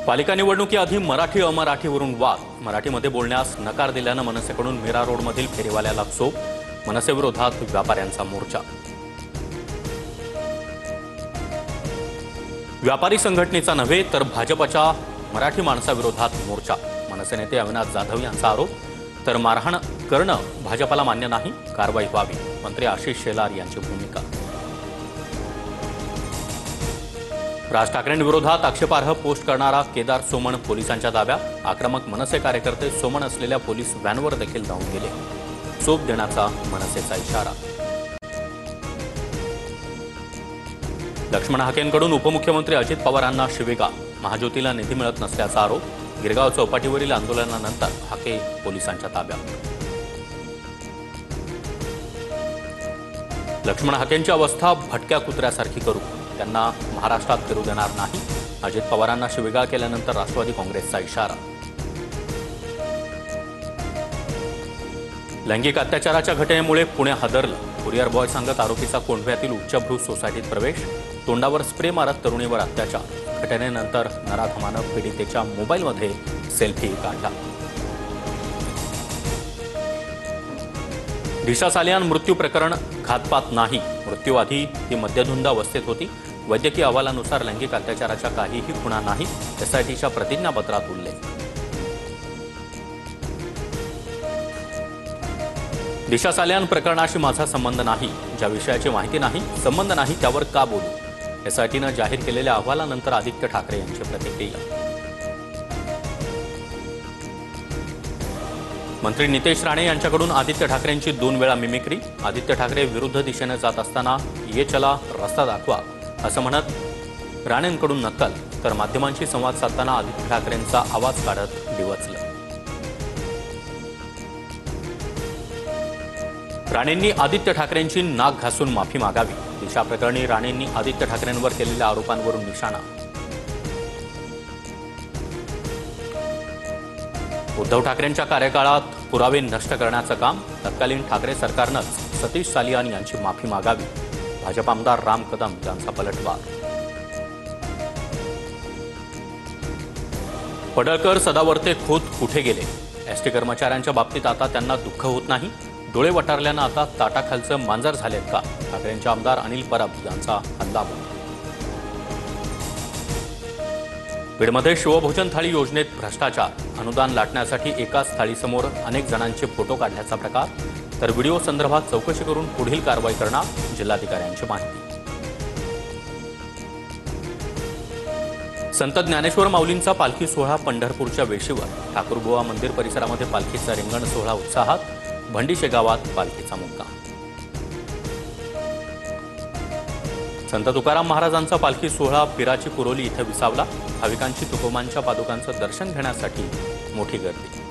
पालिका निवडणुकीआधी मराठी अमराठीवरून वाद। मराठीमध्ये बोलण्यास नकार दिल्यानं मनसेकडून मीरा रोडमधील फेरीवाल्याला चोप। मनसेविरोधात व्यापाऱ्यांचा मोर्चा। व्यापारी संघटनेचा नव्हे तर भाजपच्या मराठी माणसाविरोधात मोर्चा। मनसे नेते अविनाश जाधव यांचा आरोप। तर मारहाण करणं भाजपला मान्य नाही, कारवाई व्हावी। मंत्री आशिष शेलार यांची भूमिका। राज ठाकरेंविरोधात आक्षेपार्ह पोस्ट करणारा केदार सोमण पोलिसांच्या ताब्यात। आक्रमक मनसे कार्यकर्ते सोमण असलेल्या पोलीस व्हॅनवर देखील धावून गेले। चोप देण्याचा मनसेचा इशारा। लक्ष्मण हाकेंकडून उपमुख्यमंत्री अजित पवारांना शिवीगाळ। महाज्योतीला निधी मिळत नसल्याचा आरोप। गिरगाव चौपाटीवरील आंदोलनानंतर हाके पोलिसांच्या ताब्यात। लक्ष्मण हाकेंची अवस्था भटक्या कुत्र्यासारखी करू, त्यांना महाराष्ट्रात फिरू देणार नाही। अजित पवारांना शिवीगाळ केल्यानंतर राष्ट्रवादी काँग्रेसचा इशारा। लैंगिक अत्याचाराच्या घटनेमुळे पुणे हादरलं। कुरिअर बॉय सांगत आरोपीचा कोंढव्यातील उच्चभ्रू सोसायटीत प्रवेश। तोंडावर स्प्रे मारत तरुणीवर अत्याचार। घटनेनंतर नराधमानं पीडितेच्या मोबाईलमध्ये सेल्फी काढला। दिशा सालियान मृत्यू प्रकरण घातपात नाही। मृत्यूआधी ती मद्यधुंद अवस्थेत होती। वैद्यकीय अहवालानुसार लैंगिक अत्याचाराच्या काहीही खुणा नाही, एसआयटीच्या प्रतिज्ञापत्रात उल्लेख। दिशा सालियान प्रकरणाशी माझा संबंध नाही। ज्या विषयाची माहिती नाही, संबंध नाही, त्यावर का बोलू? एसआयटीनं जाहीर केलेल्या अहवालानंतर आदित्य ठाकरे यांची प्रतिक्रिया। मंत्री नितेश राणे यांच्याकडून आदित्य ठाकरेंची 2 वेळा मिमिक्री। आदित्य ठाकरे विरुद्ध दिशेने जात असताना ये चला रस्ता दाखवा असं म्हणत राणेंकडून नक्कल, तर माध्यमांशी संवाद साधताना आदित्य ठाकरेंचा आवाज काढत डिवचलं। राणेंनी आदित्य ठाकरेंची नाक घासून माफी मागावी। दिशा प्रकरणी राणेंनी आदित्य ठाकरेंवर केलेल्या आरोपांवरून निशाणा। उद्धव ठाकरेंच्या कार्यकाळात पुरावे नष्ट करण्याचं काम तत्कालीन ठाकरे सरकारनंच सतीश सालियान यांची माफी मागावी। भाजप आमदार राम कदम यांचा पलटवार। पडळकर सदावर्ते खोत कुठे गेले? एसटी कर्मचाऱ्यांच्या बाबतीत आता त्यांना दुःख होत नाही। डोळे वटारल्यानं आता ताटाखालचं मांजर झालेत का? ठाकरेंचे आमदार अनिल परब यांचा हल्लाबोल। बीडमध्ये शिवभोजन थाळी योजनेत भ्रष्टाचार। अनुदान लाटण्यासाठी एकाच थाळीसमोर अनेक जणांचे फोटो काढल्याचा प्रकार। तर व्हिडिओ संदर्भात चौकशी करून पुढील कारवाई करणार, जिल्हाधिकाऱ्यांची माहिती। संत ज्ञानेश्वर माऊलींचा पालखी सोहळा पंढरपूरच्या वेशीवर। ठाकूरबुवा मंदिर परिसरामध्ये पालखीचा रिंगण सोहळा उत्साहात। भंडीशे गावात पालखीचा मुक्काम। संत तुकाराम महाराजांचा पालखी सोहळा पिराची कुरोली इथं विसावला। भाविकांची तुकोबांच्या पादुकांचं दर्शन घेण्यासाठी मोठी गर्दी।